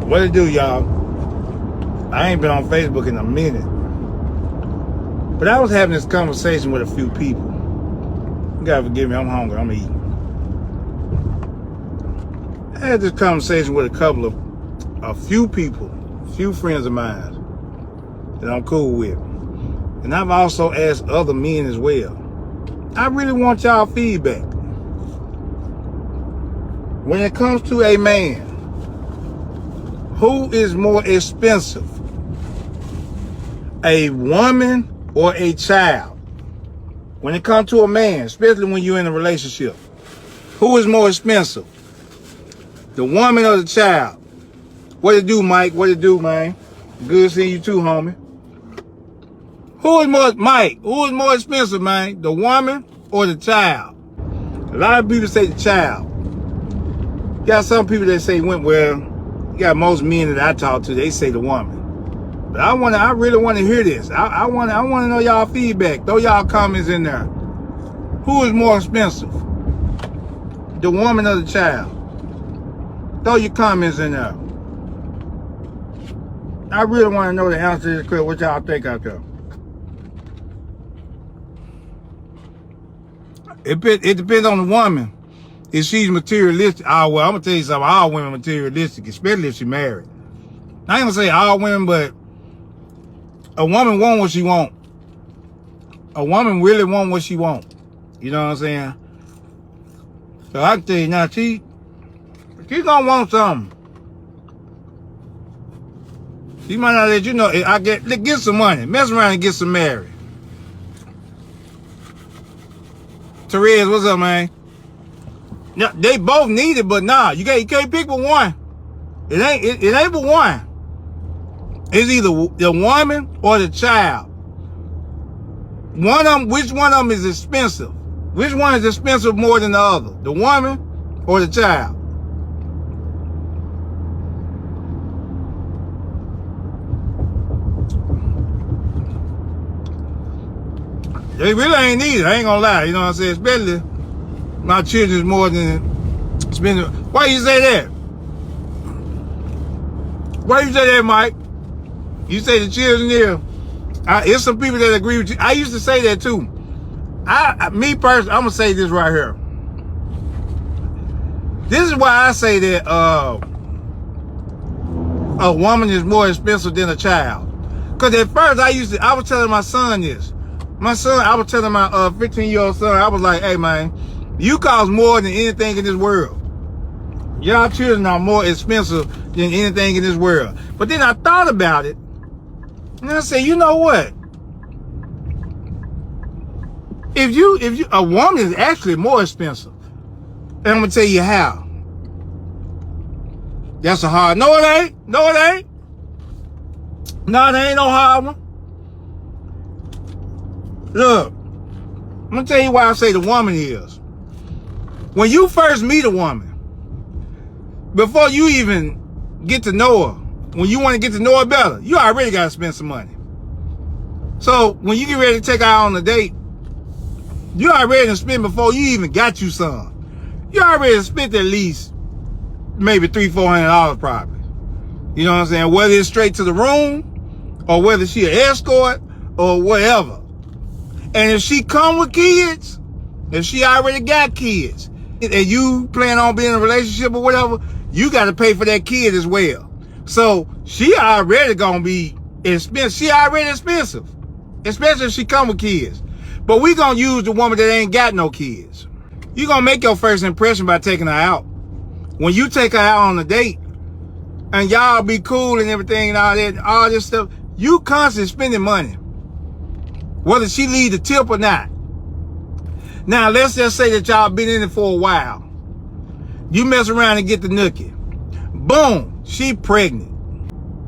What it do, y'all? I ain't been on Facebook in a minute. But I was having this conversation with a few people. You gotta forgive me, I'm hungry, I'm eating. I had this conversation with a few people, a few friends of mine that I'm cool with. And I've also asked other men as well. I really want y'all feedback. When it comes to a man, who is more expensive? A woman or a child? When it comes to a man, especially when you're in a relationship, who is more expensive? The woman or the child? What it do, Mike? What it do, man? Good seeing you too, homie. Who is more expensive, man? The woman or the child? A lot of people say the child. You got some people that say, well, you got most men that I talk to, they say the woman. But I really want to hear this. I want to know y'all feedback. Throw y'all comments in there. Who is more expensive? The woman or the child? Throw your comments in there. I really want to know the answer to this question. What y'all think out there? It depends on the woman. If she's materialistic, well, I'm gonna tell you something. All women are materialistic, especially if she's married. I ain't gonna say all women, but a woman want what she want. A woman really want what she want. You know what I'm saying? So I can tell you now, she's gonna want something. She might not let you know. Get some money, mess around and get some married. Therese, what's up, man? Yeah, they both need it, but nah, you can't pick but one. It ain't but one. It's either the woman or the child. Which one of them is expensive? Which one is expensive more than the other? The woman or the child? They really ain't need it. I ain't gonna lie. You know what I'm saying? Especially my children's more than spending. Why you say that? Why you say that, Mike? You say the children here. It's some people that agree with you. I used to say that too. Me personally, I'm gonna say this right here. This is why I say that a woman is more expensive than a child. Cause at first I was telling my son this. I was telling my 15-year-old son, I was like, hey man, you cost more than anything in this world. Y'all children are more expensive than anything in this world. But then I thought about it, and I said, you know what? If a woman is actually more expensive, and I'm gonna tell you how. That's a hard. No, it ain't. No, it ain't. No, there ain't no hard one. Look, I'm gonna tell you why I say the woman is. When you first meet a woman, before you even get to know her, when you want to get to know her better, you already gotta spend some money. So when you get ready to take her out on a date, you already spent before you even got you some. You already spent at least maybe $300-400 probably. You know what I'm saying? Whether it's straight to the room, or whether she an escort, or whatever. And if she come with kids, if she already got kids, and you plan on being in a relationship or whatever, you got to pay for that kid as well. So she already gonna be expensive. She already expensive, especially if she come with kids. But we gonna use the woman that ain't got no kids. You gonna make your first impression by taking her out. When you take her out on a date, and y'all be cool and everything and all this stuff, you constantly spending money, whether she leave the tip or not. Now, let's just say that y'all been in it for a while. You mess around and get the nookie. Boom, she pregnant.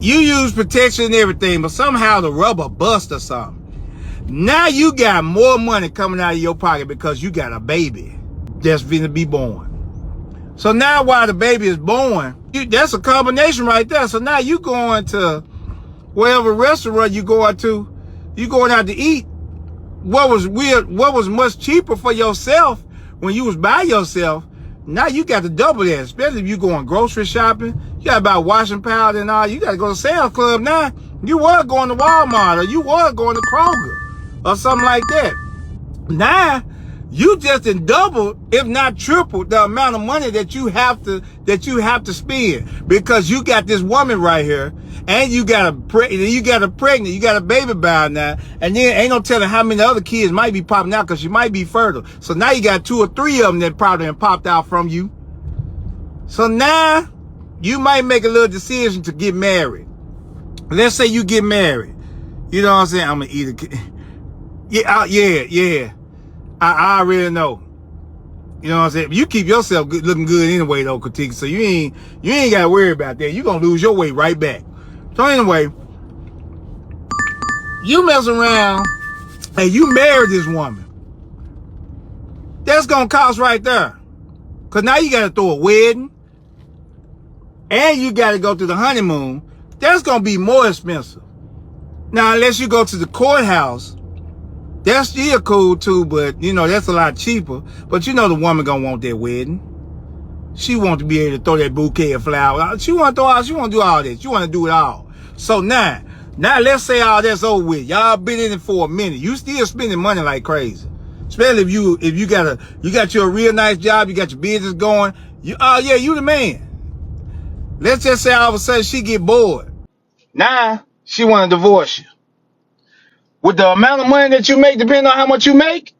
You use protection and everything, but somehow the rubber bust or something. Now you got more money coming out of your pocket because you got a baby that's going to be born. So now while the baby is born, that's a combination right there. So now you going to wherever restaurant you going to, you going out to eat. What was much cheaper for yourself when you was by yourself, Now you got to double that, especially if you going grocery shopping. You got to buy washing powder and all. You got to go to Sam's Club now. You was going to Walmart or you was going to Kroger or something like that. Now you just in double, if not triple, the amount of money that you have to spend, because you got this woman right here, and you got a pregnant, you got a baby by now, and then ain't no telling how many other kids might be popping out, because she might be fertile. So now you got 2 or 3 of them that probably have popped out from you. So now you might make a little decision to get married. Let's say you get married. You know what I'm saying? I'm gonna eat a kid. Yeah. I already know. You know what I'm saying? You keep yourself looking good anyway, though, Katika. So you ain't got to worry about that. You're going to lose your weight right back. So anyway, you mess around and you marry this woman. That's going to cost right there. Because now you got to throw a wedding and you got to go to the honeymoon. That's going to be more expensive. Now, unless you go to the courthouse, that's still cool too, but you know, that's a lot cheaper. But you know the woman gonna want that wedding. She want to be able to throw that bouquet of flowers. She want to do all this. She want to do it all. So now let's say all that's over with. Y'all been in it for a minute. You still spending money like crazy. Especially if you got your real nice job, you got your business going. You the man. Let's just say all of a sudden she get bored. Now she want to divorce you. With the amount of money that you make, depending on how much you make,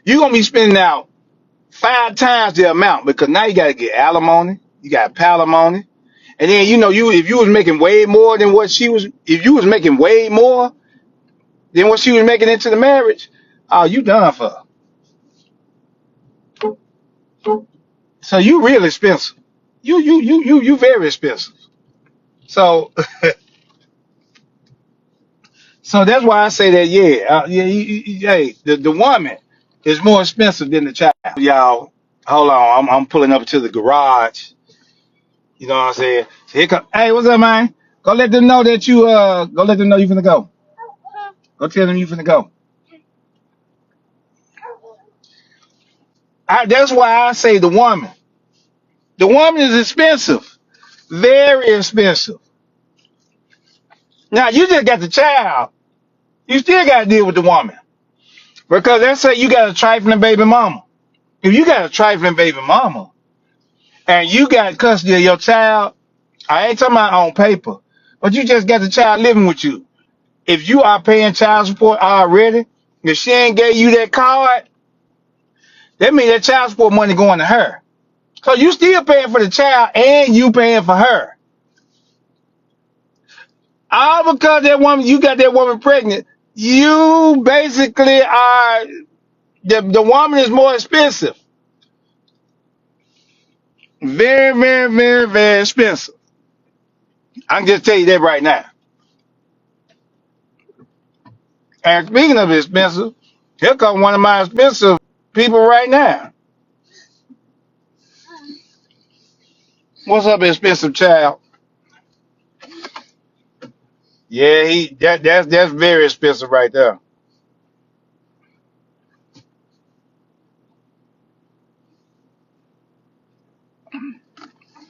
you're going to be spending out 5 times the amount, because now you got to get alimony, you got palimony. And then, you know, if you was making way more than what she was, if you was making way more than what she was making into the marriage, oh, you done for her. So you real expensive. You very expensive. So, so that's why I say that, hey, the woman is more expensive than the child. Y'all, hold on, I'm pulling up to the garage. You know what I'm saying? So here come, hey, what's up, man? Go let them know that go let them know you finna go. Go tell them you finna go. That's why I say the woman. The woman is expensive. Very expensive. Now, you just got the child. You still got to deal with the woman. Because let's say you got a trifling baby mama. If you got a trifling baby mama and you got custody of your child, I ain't talking about on paper, but you just got the child living with you. If you are paying child support already, if she ain't gave you that card, that means that child support money going to her. So you still paying for the child and you paying for her. All because you got that woman pregnant, you basically are, the woman is more expensive. Very, very, very, very expensive. I can just tell you that right now. And speaking of expensive, here comes one of my expensive people right now. What's up, expensive child? Yeah, that's very expensive right there.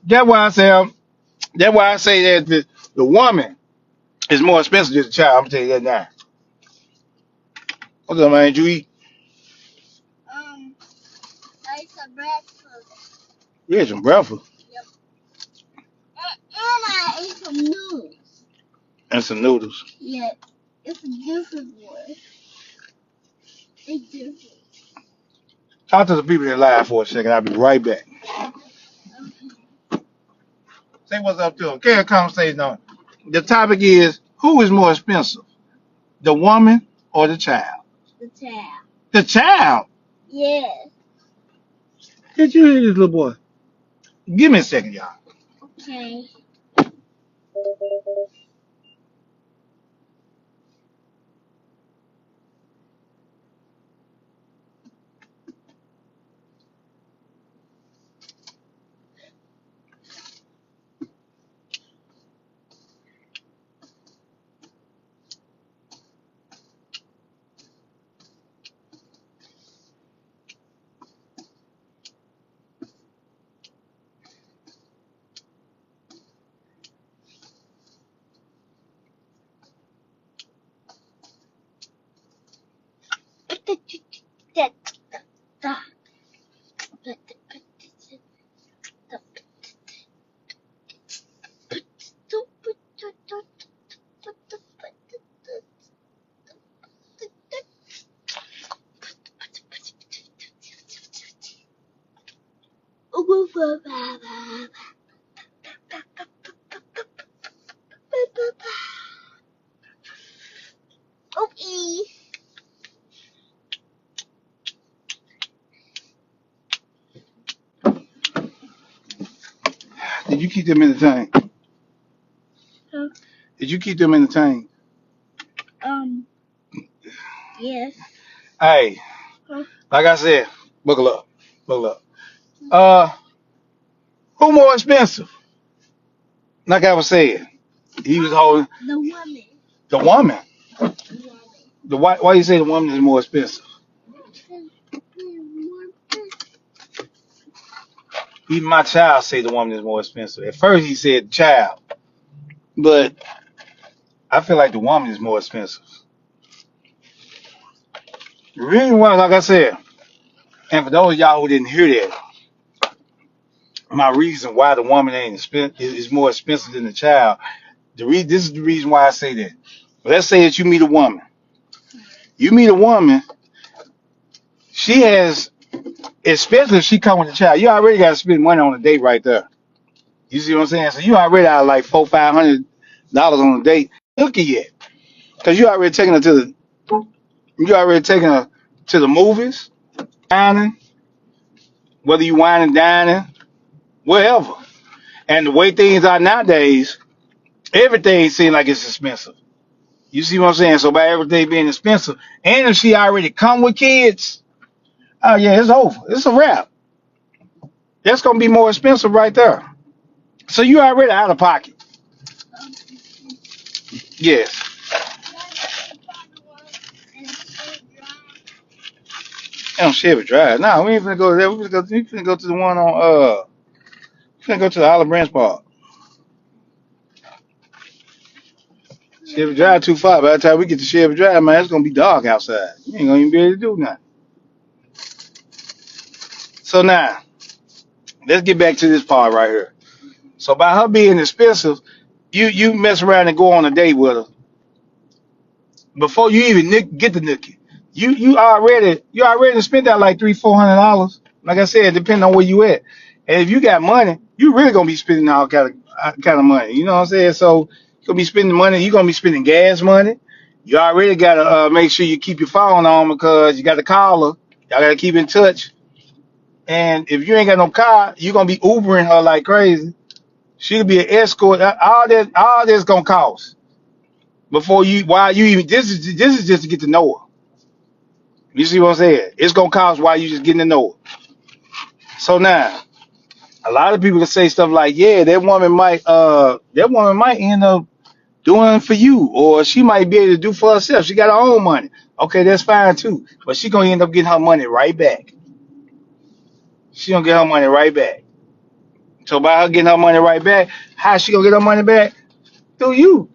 That's why I say that the woman is more expensive than the child. I'm gonna tell you that now. What's up, man? Did you eat? I ate some breakfast. You ate some breakfast? Yep. And I ate some noodles. And some noodles? Yeah. It's a different one. It's different. Talk to the people that live for a second. I'll be right back. Say what's up to them. Carry a conversation on. The topic is, who is more expensive? The woman or the child? The child. The child? Yes. Did you hear this little boy? Give me a second, y'all. Okay. Did you keep them in the tank? Huh? Did you keep them in the tank? Yes. Hey, huh? Like I said, buckle up. Buckle up. Who more expensive? Like I was saying, he was holding the woman. The woman. The why you say the woman is more expensive? Even my child say the woman is more expensive. At first he said the child, but I feel like the woman is more expensive. The reason why, like I said, and for those of y'all who didn't hear that, my reason why the woman ain't is more expensive than the child. This is the reason why I say that. Let's say that you meet a woman. You meet a woman. She has, especially if she come with a child. You already got to spend money on a date right there. You see what I'm saying? So you already out like $400-500 on a date. Look at yet, because you already taking her to the movies, dining, whether you wine and dining, wherever. And the way things are nowadays, everything seems like it's expensive. You see what I'm saying? So by everything being expensive, and if she already come with kids, oh yeah, it's over. It's a wrap. That's gonna be more expensive right there. So you already out of pocket. Yes. On Chevy Drive. Nah, we ain't finna go there. We finna go to the one on we finna go to the Olive Branch Park. Chevy Drive too far. By the time we get to Chevy Drive, man, it's gonna be dark outside. You ain't gonna even be able to do nothing. So now, let's get back to this part right here. So by her being expensive, you mess around and go on a date with her before you even get the nookie. You already spent that like $300-400. Like I said, depending on where you at. And if you got money, you really gonna be spending all kind of money. You know what I'm saying? So you're gonna be spending money. You're gonna be spending gas money. You already gotta make sure you keep your phone on because you got to call her. Y'all gotta keep in touch. And if you ain't got no car, you're gonna be Ubering her like crazy. She'll be an escort. All that's gonna cost before you. Why you even? This is just to get to know her. You see what I'm saying? It's gonna cost while you just getting to know her. So now, a lot of people can say stuff like, "Yeah, that woman might end up doing for you, or she might be able to do for herself. She got her own money. Okay, that's fine too. But she gonna end up getting her money right back. She gonna get her money right back. So by her getting her money right back, how she gonna get her money back? Through you.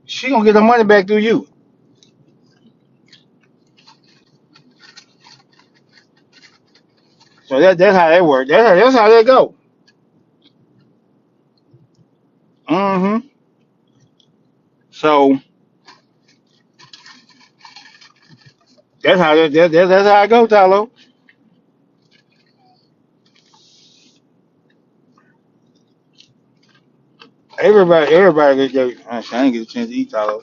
She gonna get her money back through you. So that's how that works. That's how that go. Mm-hmm. So that's how it goes, Tylo. Everybody get I ain't get a chance to eat, Tylo.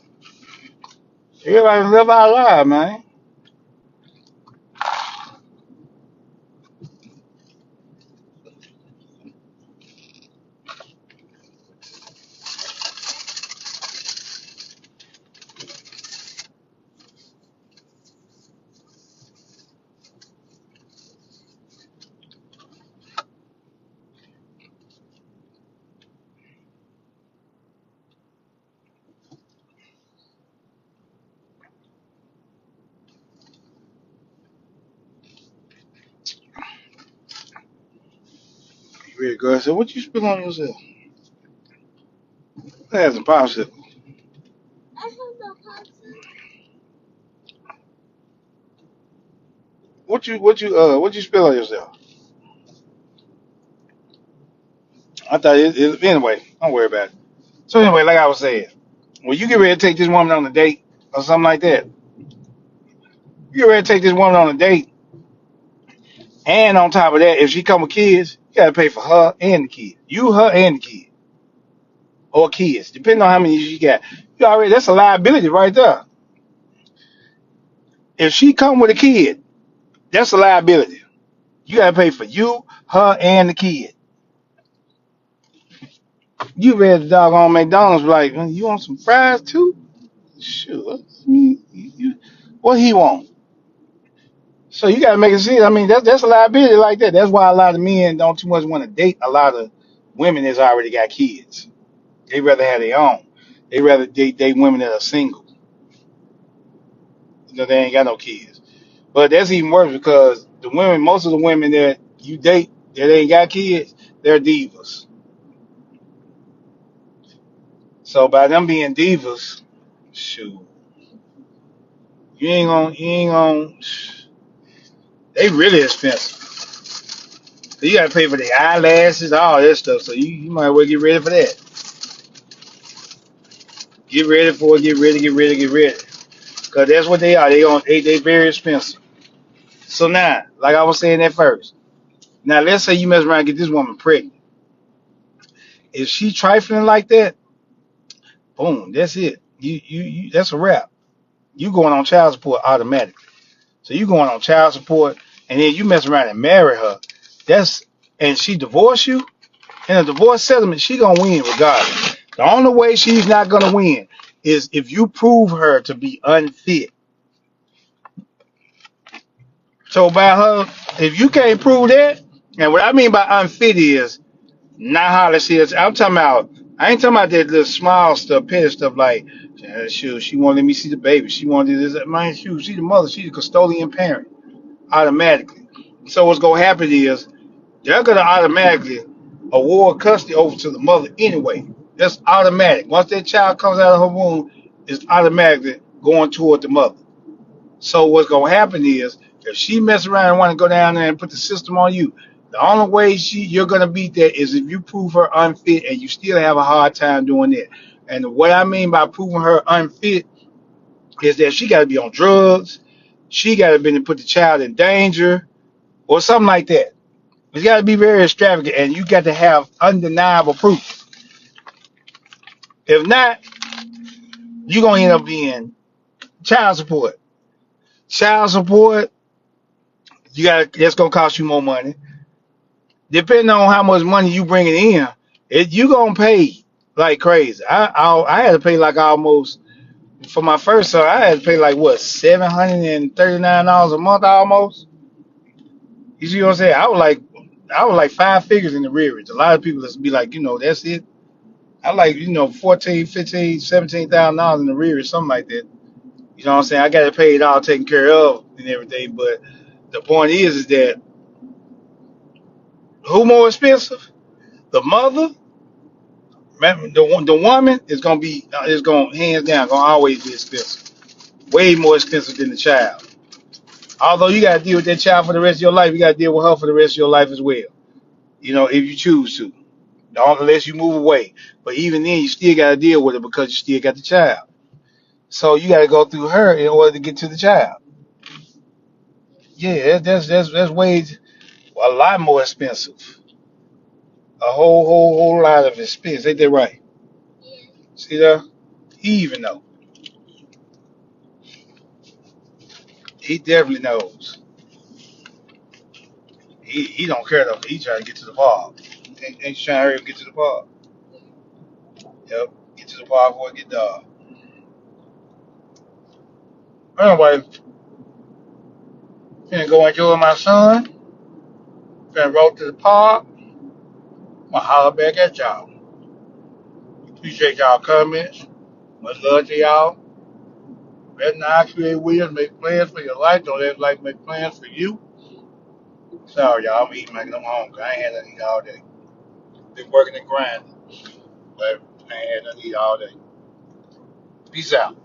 Everybody live our life, man. You ready, girl? So what you spill on yourself? I had some popsicle. I have no popsicle. What you spill on yourself? I thought anyway. Don't worry about it. So anyway, like I was saying, when you get ready to take this woman on a date or something like that, you get ready to take this woman on a date, and on top of that, if she come with kids, you gotta pay for her and the kid. You, her, and the kid, or kids, depending on how many you got. You already that's a liability right there. If she come with a kid, that's a liability. You gotta pay for you, her, and the kid. You read the dog on McDonald's like, you want some fries too? Sure. What he want? So you gotta make it see. I mean, that's a liability like that. That's why a lot of men don't too much want to date a lot of women that's already got kids. They rather have their own. They rather date women that are single. You know, they ain't got no kids. But that's even worse because most of the women that you date that ain't got kids, they're divas. So by them being divas, shoot, you ain't gonna. They really expensive. So you gotta pay for the eyelashes, all that stuff. So you might well get ready for that. Get ready for it. Get ready. Cause that's what they are. They very expensive. So now, like I was saying at first, now let's say you mess around and get this woman pregnant. If she trifling like that, boom, that's it. You that's a wrap. You going on child support automatically. So you going on child support, and then you mess around and marry her. And she divorce you. In a divorce settlement, she gonna win regardless. The only way she's not gonna win is if you prove her to be unfit. So by her, if you can't prove that, and what I mean by unfit is not how she is. I'm talking about. I ain't talking about that little small stuff, petty stuff like, shoot, she won't let me see the baby. She won't do this. Man, shoot, she the mother. She's the custodian parent automatically. So what's gonna happen is they're gonna automatically award custody over to the mother anyway. That's automatic. Once that child comes out of her womb, it's automatically going toward the mother. So what's gonna happen is if she mess around and want to go down there and put the system on you, the only way you're gonna beat that is if you prove her unfit and you still have a hard time doing that. And what I mean by proving her unfit is that she gotta be on drugs, she gotta be to put the child in danger, or something like that. It's gotta be very extravagant and you got to have undeniable proof. If not, you're gonna end up being child support. Child support, that's gonna cost you more money. Depending on how much money you bringing in, you gonna pay like crazy. I had to pay like almost for my first son. I had to pay like what $739 a month almost. You see what I'm saying? I was like 5 figures in the rearage. A lot of people just be like, that's it. I like 14, 15, $17,000 in the rearage, something like that. You know what I'm saying? I got to pay it all taken care of and everything. But the point is that who more expensive? The mother. The woman is going hands down gonna always be expensive, way more expensive than the child. Although you gotta deal with that child for the rest of your life, you gotta deal with her for the rest of your life as well. If you choose to, unless you move away. But even then, you still gotta deal with it because you still got the child. So you gotta go through her in order to get to the child. Yeah, that's way a lot more expensive. A whole lot of expense. Ain't that right? See there? He even know. He definitely knows. He don't care though. He trying to get to the park. Ain't you trying to hurry up get to the park? Yep. Get to the park before it get dark. Anyway, finna go enjoy my son. Finna roll to the park. I'ma holler back at y'all. Appreciate y'all comments. Much love to y'all. Better not create wheels, make plans for your life. Don't let life make plans for you. Sorry, y'all. I'm eating making them home. I ain't had nothing to eat all day. Been working and grinding. But I ain't had nothing to eat all day. Peace out.